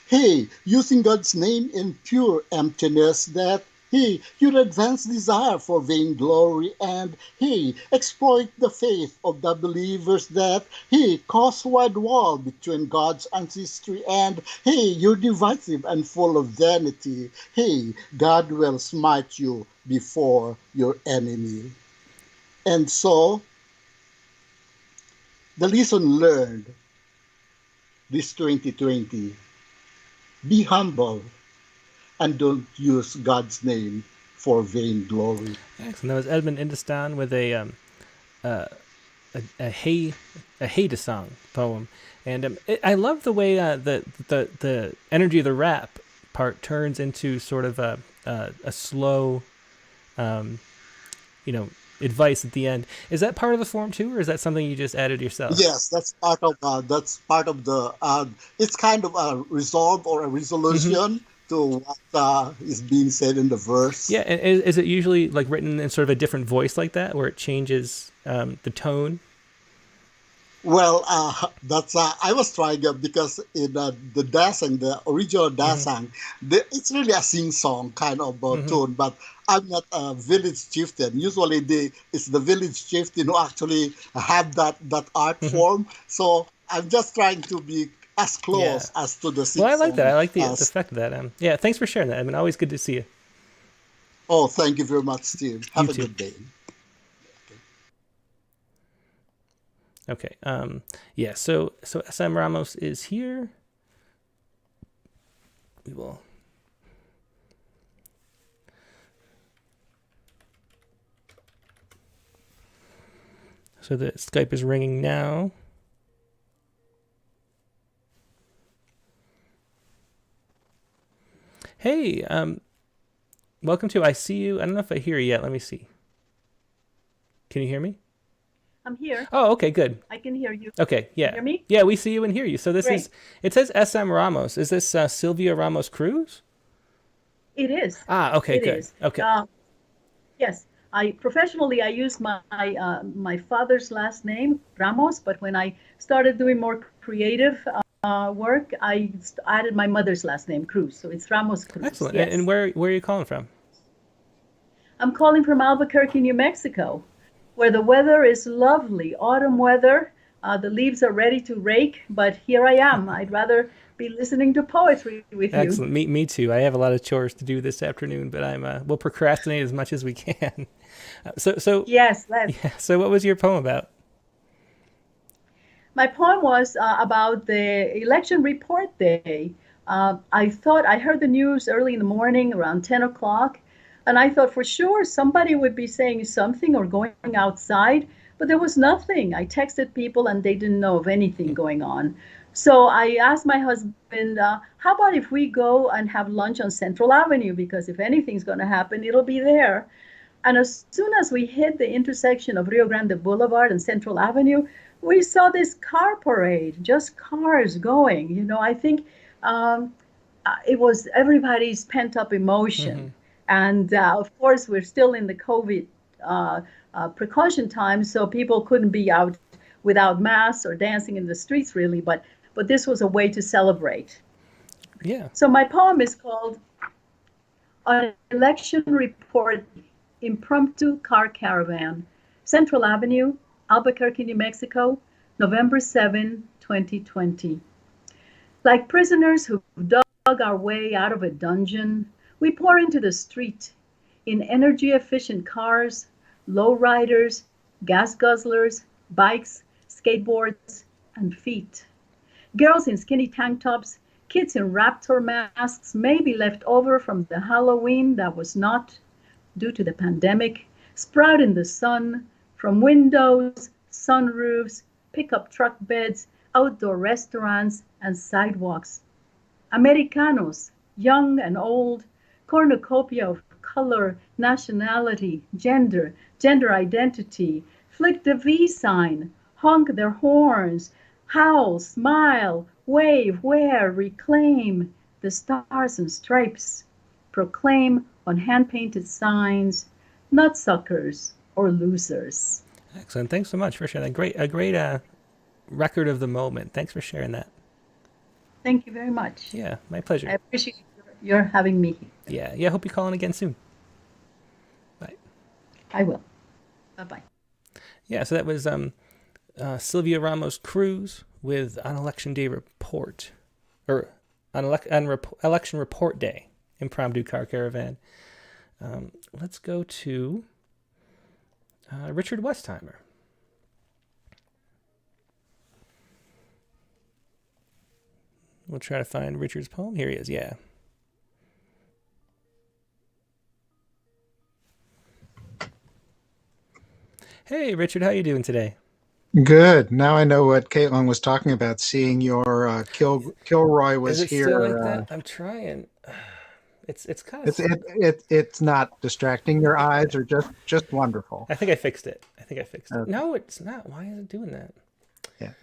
Hey, using God's name in pure emptiness that hey, your advanced desire for vainglory and hey, exploit the faith of the believers that hey, cause wide wall between God's ancestry and hey, you're divisive and full of vanity. Hey, God will smite you before your enemy. And so, the lesson learned this 2020, be humble and don't use God's name for vainglory. Excellent. That was Edmund Industan with a Haida song poem, and I love the way the energy of the rap part turns into sort of a slow, advice at the end. Is that part of the form too, or is that something you just added yourself? Yes, that's part of the. It's kind of a resolve or a resolution. Mm-hmm. To what is being said in the verse. Yeah, and is it usually like written in sort of a different voice like that, where it changes the tone? Well, that's I was trying because in the dasang, the original dasang, it's really a sing-song kind of tone. But I'm not a village chieftain. Usually, it's the village chieftain who actually have that art form. So I'm just trying to be as close as to the sing-song. Well, I like that. I like the effect of that. Yeah, thanks for sharing that. I mean, always good to see you. Oh, thank you very much, Steve. Have a good day. Okay. Yeah. So SM Ramos is here. We will. So the Skype is ringing now. Hey, welcome to I See You. I don't know if I hear you yet. Let me see. Can you hear me? I'm here. Oh, okay, good. I can hear you. Okay, yeah. Can you hear me? Yeah, we see you and hear you. So this Great. is, it says SM Ramos. Is this Silvia Ramos Cruz? It is. Ah, okay, good. Is. Okay. Yes, professionally I use my father's last name, Ramos, but when I started doing more creative work, I added my mother's last name, Cruz. So it's Ramos Cruz. Excellent. Yes. And where are you calling from? I'm calling from Albuquerque, New Mexico, where the weather is lovely, autumn weather. The leaves are ready to rake, but here I am. I'd rather be listening to poetry with you. Excellent. Me too. I have a lot of chores to do this afternoon, but we'll procrastinate as much as we can. So yes, let's. Yeah, so what was your poem about? My poem was about the election report day. I heard the news early in the morning around 10 o'clock, and I thought for sure somebody would be saying something or going outside, but there was nothing. I texted people and they didn't know of anything going on. So I asked my husband, how about if we go and have lunch on Central Avenue? Because if anything's going to happen, it'll be there. And as soon as we hit the intersection of Rio Grande Boulevard and Central Avenue, we saw this car parade, just cars going. You know, I think it was everybody's pent-up emotion. Mm-hmm. And of course, we're still in the COVID precaution time, so people couldn't be out without masks or dancing in the streets, really. But this was a way to celebrate. Yeah. So my poem is called An Election Report. Impromptu Car Caravan, Central Avenue, Albuquerque, New Mexico, November 7, 2020. Like prisoners who dug our way out of a dungeon, we pour into the street in energy-efficient cars, lowriders, gas guzzlers, bikes, skateboards, and feet. Girls in skinny tank tops, kids in raptor masks, maybe left over from the Halloween that was not, due to the pandemic, sprout in the sun, from windows, sunroofs, pickup truck beds, outdoor restaurants, and sidewalks. Americanos, young and old, cornucopia of color, nationality, gender identity, flick the V sign, honk their horns, howl, smile, wave, wear, reclaim the stars and stripes, proclaim on hand-painted signs, nutsuckers or losers. Excellent. Thanks so much for sharing that. A great record of the moment. Thanks for sharing that. Thank you very much. Yeah, my pleasure. I appreciate your having me here. Yeah. Hope you call in again soon. Bye. I will. Bye-bye. Yeah, so that was Silvia Ramos Cruz with On Election Day Report, or on Election Report Day, Impromptu Car Caravan. Let's go to Richard Westheimer. We'll try to find Richard's poem. Here he is, yeah. Hey, Richard, how you doing today? Good. Now I know what Caitlyn was talking about, seeing your Kilroy was Is it here. Still like that? I'm trying. It's kind of... It's not distracting. Your eyes are just wonderful. I think I fixed it. Okay. No, it's not. Why is it doing that? Yeah.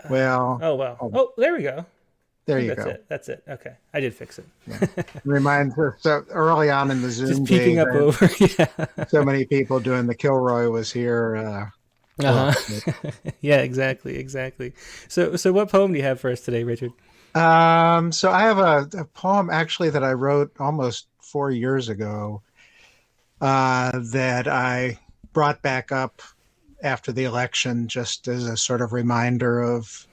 Well. Oh, well. Oh, there we go. There you go. That's it. Okay. I did fix it. Yeah. Reminds us, so early on in the Zoom just peeking days, up over. Yeah. So many people doing the Kilroy was here. Yeah, exactly. So what poem do you have for us today, Richard? So I have a poem actually that I wrote almost 4 years ago that I brought back up after the election, just as a sort of reminder of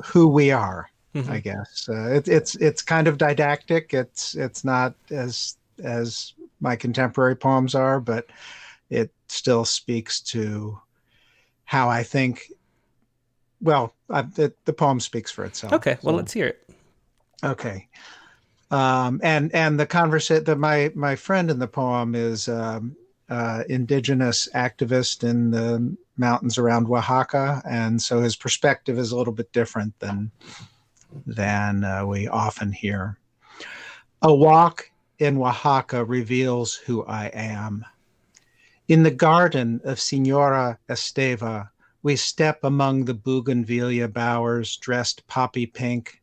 who we are. Mm-hmm. I guess it's kind of didactic. It's not as my contemporary poems are, but it still speaks to how I think. Well, the poem speaks for itself. Okay, well, let's hear it. Okay, and the conversation. My friend in the poem is indigenous activist in the mountains around Oaxaca, and so his perspective is a little bit different than we often hear. A walk in Oaxaca reveals who I am. In the garden of Senora Esteva, we step among the bougainvillea bowers dressed poppy pink.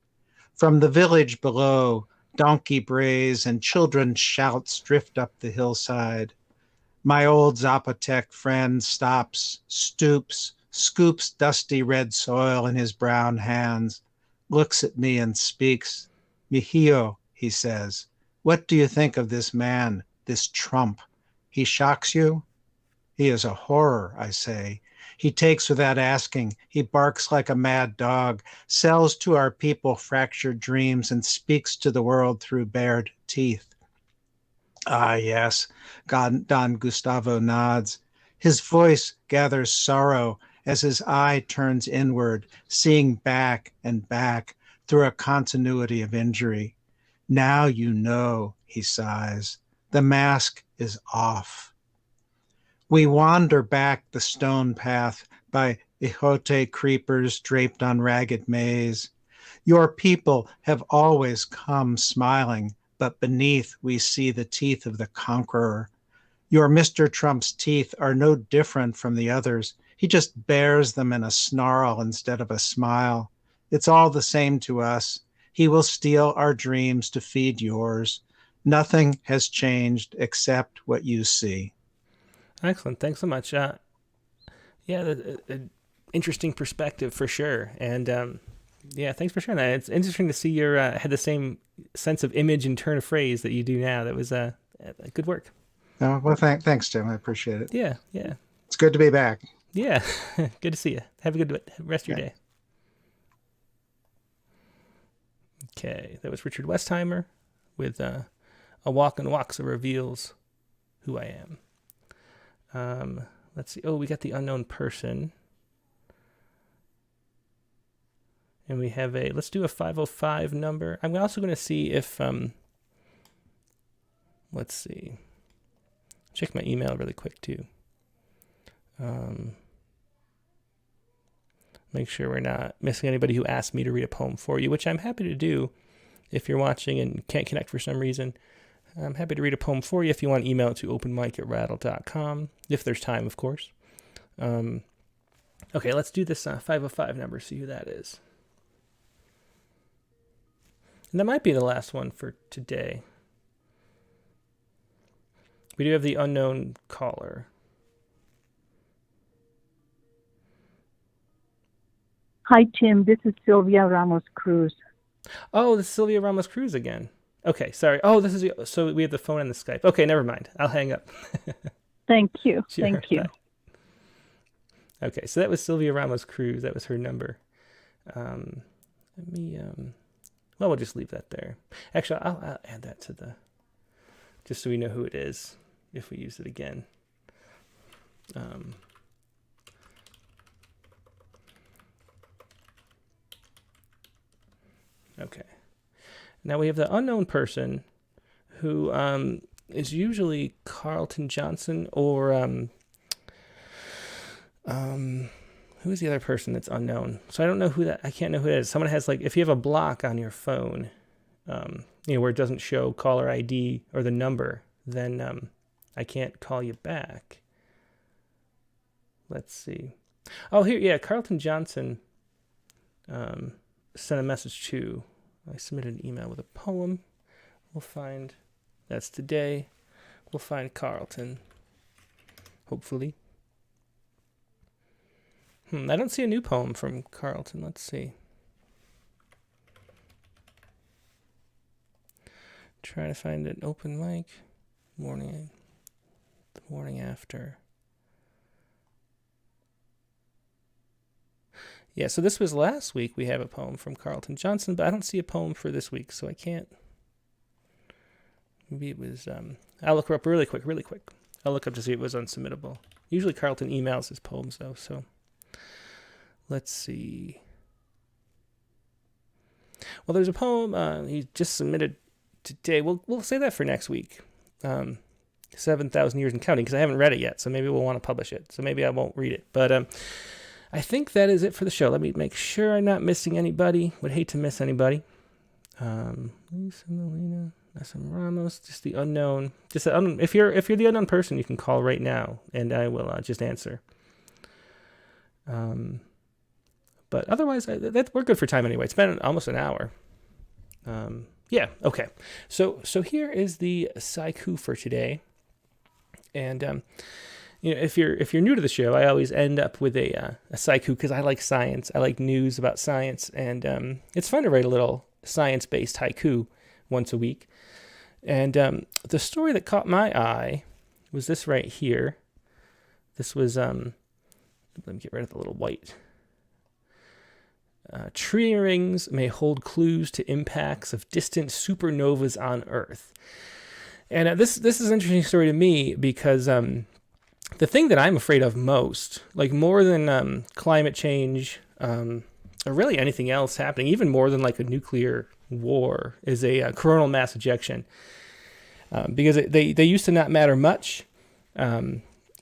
From the village below, donkey brays and children's shouts drift up the hillside. My old Zapotec friend stops, stoops, scoops dusty red soil in his brown hands, looks at me and speaks. Mijillo, he says, what do you think of this man, this Trump? He shocks you? He is a horror, I say. He takes without asking. He barks like a mad dog, sells to our people fractured dreams, and speaks to the world through bared teeth. Ah, yes, Don Gustavo nods. His voice gathers sorrow as his eye turns inward, seeing back and back through a continuity of injury. Now you know, he sighs. The mask is off. We wander back the stone path by ejote creepers draped on ragged maize. Your people have always come smiling, but beneath we see the teeth of the conqueror. Your Mr. Trump's teeth are no different from the others. He just bears them in a snarl instead of a smile. It's all the same to us. He will steal our dreams to feed yours. Nothing has changed except what you see. Excellent. Thanks so much. Interesting perspective for sure. And yeah, thanks for sharing that. It's interesting to see you had the same sense of image and turn of phrase that you do now. That was good work. Oh, well, thanks, Tim. I appreciate it. Yeah, yeah. It's good to be back. Yeah, good to see you. Have a good rest of your day. Okay, that was Richard Westheimer with A Walk and Walks That Reveals Who I Am. Let's see. Oh, we got the unknown person. And we have let's do a 505 number. I'm also going to see if, let's see. Check my email really quick too. Make sure we're not missing anybody who asked me to read a poem for you, which I'm happy to do if you're watching and can't connect for some reason. I'm happy to read a poem for you if you want to email it to openmic@rattle.com, if there's time, of course. Okay, let's do this 505 number, see who that is. And that might be the last one for today. We do have the unknown caller. Hi, Tim. This is Silvia Ramos Cruz. Oh, this is Silvia Ramos Cruz again. Okay, sorry. Oh, so we have the phone and the Skype. Okay, never mind. I'll hang up. Thank you. Sure, Thank you. bye. Okay, so that was Silvia Ramos Cruz. That was her number. We'll just leave that there. Actually, I'll add that to just so we know who it is if we use it again. Okay. Now we have the unknown person who is usually Carlton Johnson or who is the other person that's unknown? So I don't know I can't know who it is. Someone has if you have a block on your phone, where it doesn't show caller ID or the number, then I can't call you back. Let's see. Oh, here, yeah, Carlton Johnson sent a message too. I submitted an email with a poem. We'll find, that's today. We'll find Carlton, hopefully. I don't see a new poem from Carlton. Let's see. Try to find an open mic. The morning after. Yeah, so this was last week. We have a poem from Carlton Johnson, but I don't see a poem for this week, so I can't. Maybe it was, I'll look her up really quick. I'll look up to see if it was unsubmittable. Usually Carlton emails his poems, though, so let's see. Well, there's a poem he just submitted today. We'll say that for next week. 7,000 Years and Counting, because I haven't read it yet, so maybe we'll want to publish it. So maybe I won't read it. But I think that is it for the show. Let me make sure I'm not missing anybody. Would hate to miss anybody. Lisa, Molina, SM Ramos, just the unknown. If you're the unknown person, you can call right now, and I will just answer. But otherwise, we're good for time anyway. It's been almost an hour. Yeah, okay. So here is the haiku for today. And if you're new to the show, I always end up with a haiku because I like science. I like news about science, and it's fun to write a little science-based haiku once a week. And the story that caught my eye was this right here. This was let me get rid of the little white. Tree rings may hold clues to impacts of distant supernovas on Earth. And this is an interesting story to me because the thing that I'm afraid of most, more than climate change or really anything else happening, even more than a nuclear war, is a coronal mass ejection. Because they used to not matter much.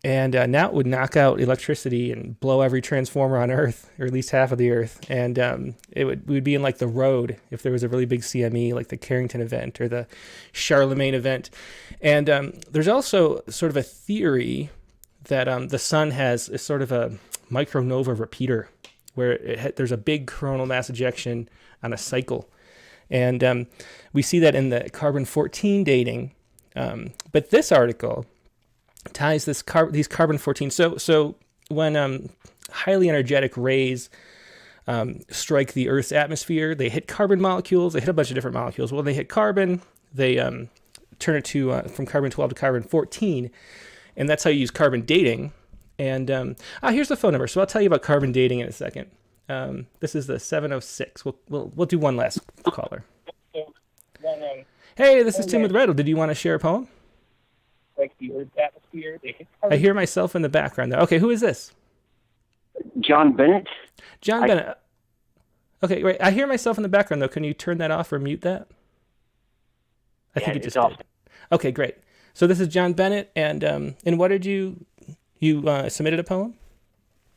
And now it would knock out electricity and blow every transformer on Earth, or at least half of the Earth. And we'd be in the road if there was a really big CME, like the Carrington event or the Charlemagne event. And there's also sort of a theory that the sun has a sort of a micronova repeater, where there's a big coronal mass ejection on a cycle. And we see that in the carbon-14 dating. But this article ties these carbon-14. So when highly energetic rays strike the Earth's atmosphere, they hit carbon molecules. They hit a bunch of different molecules. Well, they hit carbon. They turn it to from carbon 12 to carbon 14, and that's how you use carbon dating. And here's the phone number. So I'll tell you about carbon dating in a second. This is the 706. We'll do one last caller. Hey, this is Tim with Rattle. Did you want to share a poem? Like the Earth's atmosphere. I hear myself in the background though. Okay, who is this? John Bennett. John Bennett. Okay, right. I hear myself in the background though. Can you turn that off or mute that? I think it just did. Okay, great. So this is John Bennett, and what did you submitted a poem?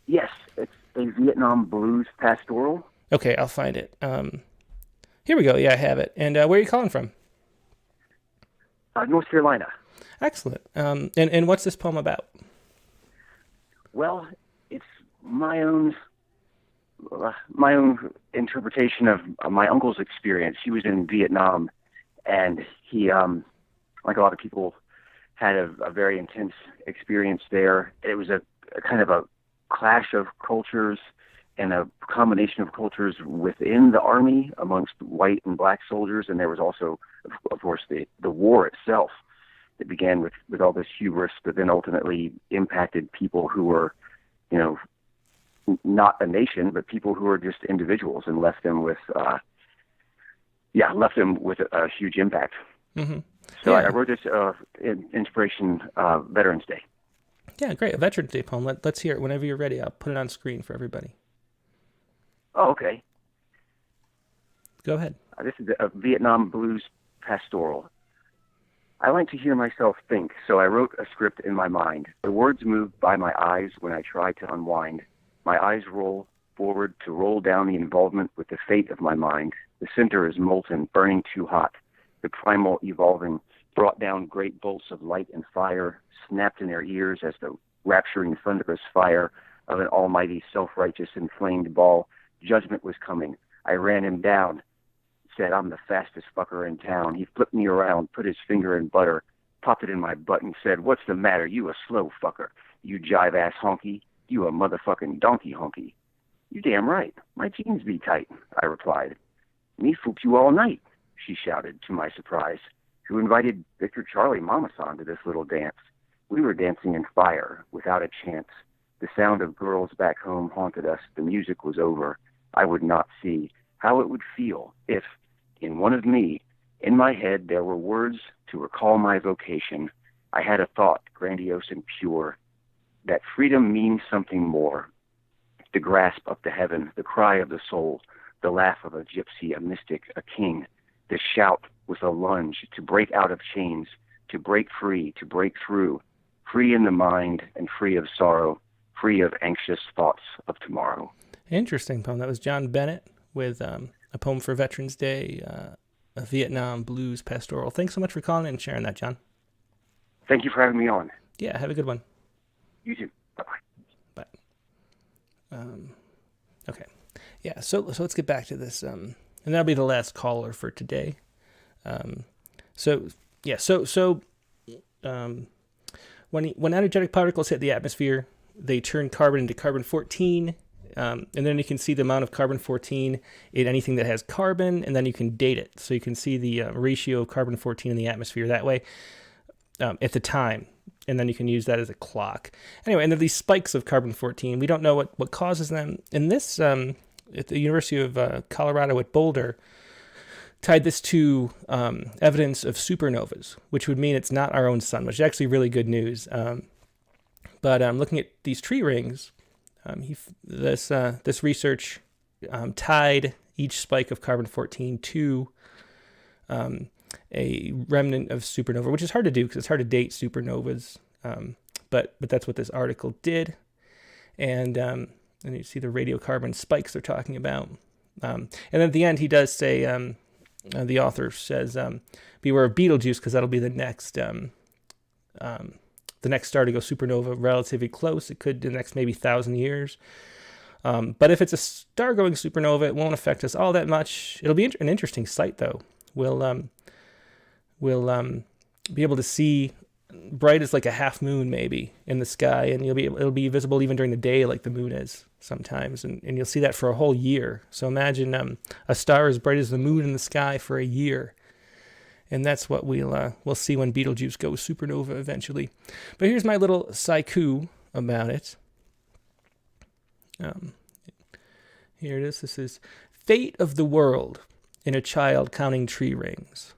Yes, it's a Vietnam blues pastoral. Okay, I'll find it. Here we go. Yeah, I have it. And where are you calling from? North Carolina. Excellent. And what's this poem about? Well, it's my own interpretation of my uncle's experience. He was in Vietnam, and he, like a lot of people, had a very intense experience there. It was a kind of a clash of cultures and a combination of cultures within the army amongst white and black soldiers. And there was also, of course, the war itself that began with all this hubris, but then ultimately impacted people who were, not a nation, but people who were just individuals, and left them with a huge impact. Mm-hmm. So I wrote this in inspiration Veterans Day. Yeah, great. A Veterans Day poem. Let's hear it. Whenever you're ready, I'll put it on screen for everybody. Oh, okay. Go ahead. This is a Vietnam blues pastoral. I like to hear myself think, so I wrote a script in my mind. The words move by my eyes when I try to unwind. My eyes roll forward to roll down the involvement with the fate of my mind. The center is molten, burning too hot. The primal evolving brought down great bolts of light and fire, snapped in their ears as the rapturing thunderous fire of an almighty self-righteous inflamed ball. Judgment was coming. I ran him down, said, "I'm the fastest fucker in town." He flipped me around, put his finger in butter, popped it in my butt and said, "What's the matter? You a slow fucker. You jive-ass honky. You a motherfucking donkey honky." "You damn right. My jeans be tight," I replied. "Me fooled you all night," she shouted, to my surprise. "Who invited Victor Charlie Mamasan to this little dance? We were dancing in fire, without a chance. The sound of girls back home haunted us. The music was over. I would not see how it would feel if, in one of me, in my head, there were words to recall my vocation. I had a thought, grandiose and pure, that freedom means something more. The grasp up to heaven, the cry of the soul, the laugh of a gypsy, a mystic, a king. The shout with a lunge to break out of chains, to break free, to break through, free in the mind and free of sorrow, free of anxious thoughts of tomorrow." Interesting poem. That was John Bennett with a poem for Veterans Day, a Vietnam blues pastoral. Thanks so much for calling in and sharing that, John. Thank you for having me on. Yeah, have a good one. You too. Bye-bye. Bye. Okay. Yeah, so let's get back to this. And that'll be the last caller for today. When energetic particles hit the atmosphere, they turn carbon into carbon-14, and then you can see the amount of carbon-14 in anything that has carbon, and then you can date it. So you can see the ratio of carbon-14 in the atmosphere that way at the time, and then you can use that as a clock. Anyway, and there are these spikes of carbon-14. We don't know what causes them. And this, at the University of Colorado at Boulder, tied this to evidence of supernovas, which would mean it's not our own sun, which is actually really good news. But looking at these tree rings, this research tied each spike of carbon-14 to a remnant of supernova, which is hard to do because it's hard to date supernovas. But that's what this article did. And you see the radiocarbon spikes they're talking about. And then at the end, he does say, the author says, beware of Betelgeuse because that'll be the next star to go supernova relatively close. It could the next maybe 1,000 years. But if it's a star going supernova, it won't affect us all that much. It'll be an interesting sight, though. We'll be able to see bright as like a half moon maybe in the sky, and it'll be visible even during the day like the moon is sometimes, and you'll see that for a whole year. So imagine a star as bright as the moon in the sky for a year, And that's what we'll see when Betelgeuse goes supernova eventually. But here's my little haiku about it. Here it is. This is Fate of the World in a Child Counting Tree Rings.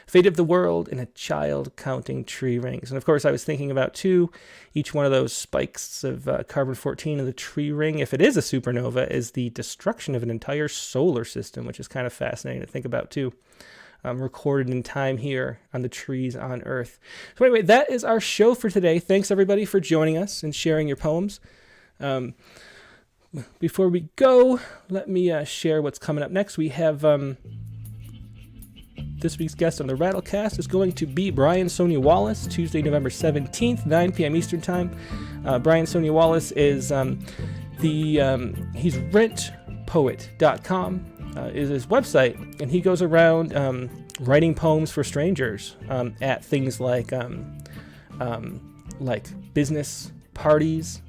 Fate of the World in a Child Counting Tree Rings. And of course, I was thinking about, too, each one of those spikes of carbon-14 in the tree ring, if it is a supernova, is the destruction of an entire solar system, which is kind of fascinating to think about, too. Recorded in time here on the trees on Earth. So anyway, that is our show for today. Thanks, everybody, for joining us and sharing your poems. Before we go, let me share what's coming up next. We have this week's guest on the Rattlecast is going to be Brian Sonia Wallace, Tuesday, November 17th, 9 p.m. Eastern Time. Brian Sonia Wallace is he's rentpoet.com is his website, and he goes around writing poems for strangers at things like business parties,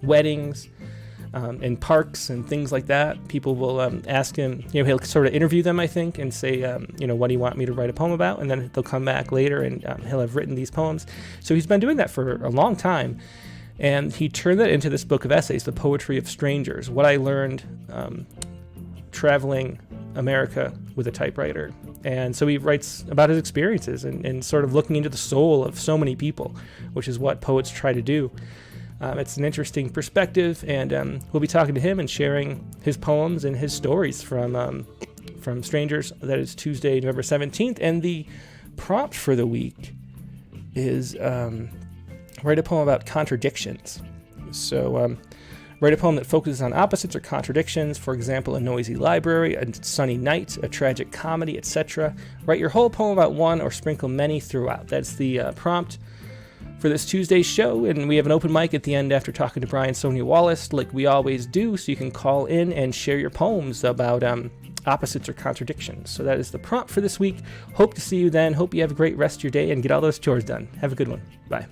weddings, in parks and things like that. People will ask him, he'll sort of interview them, I think, and say, what do you want me to write a poem about? And then they'll come back later and he'll have written these poems. So he's been doing that for a long time. And he turned that into this book of essays, The Poetry of Strangers, what I learned traveling America with a typewriter. And so he writes about his experiences and sort of looking into the soul of so many people, which is what poets try to do. It's an interesting perspective, and we'll be talking to him and sharing his poems and his stories from Strangers. That is Tuesday, November 17th. And the prompt for the week is write a poem about contradictions. So write a poem that focuses on opposites or contradictions. For example, a noisy library, a sunny night, a tragic comedy, etc. Write your whole poem about one or sprinkle many throughout. That's the prompt for this Tuesday's show, and we have an open mic at the end after talking to Brian Sonia Wallace, like we always do, so you can call in and share your poems about opposites or contradictions. So that is the prompt for this week. Hope to see you then. Hope you have a great rest of your day and get all those chores done. Have a good one. Bye.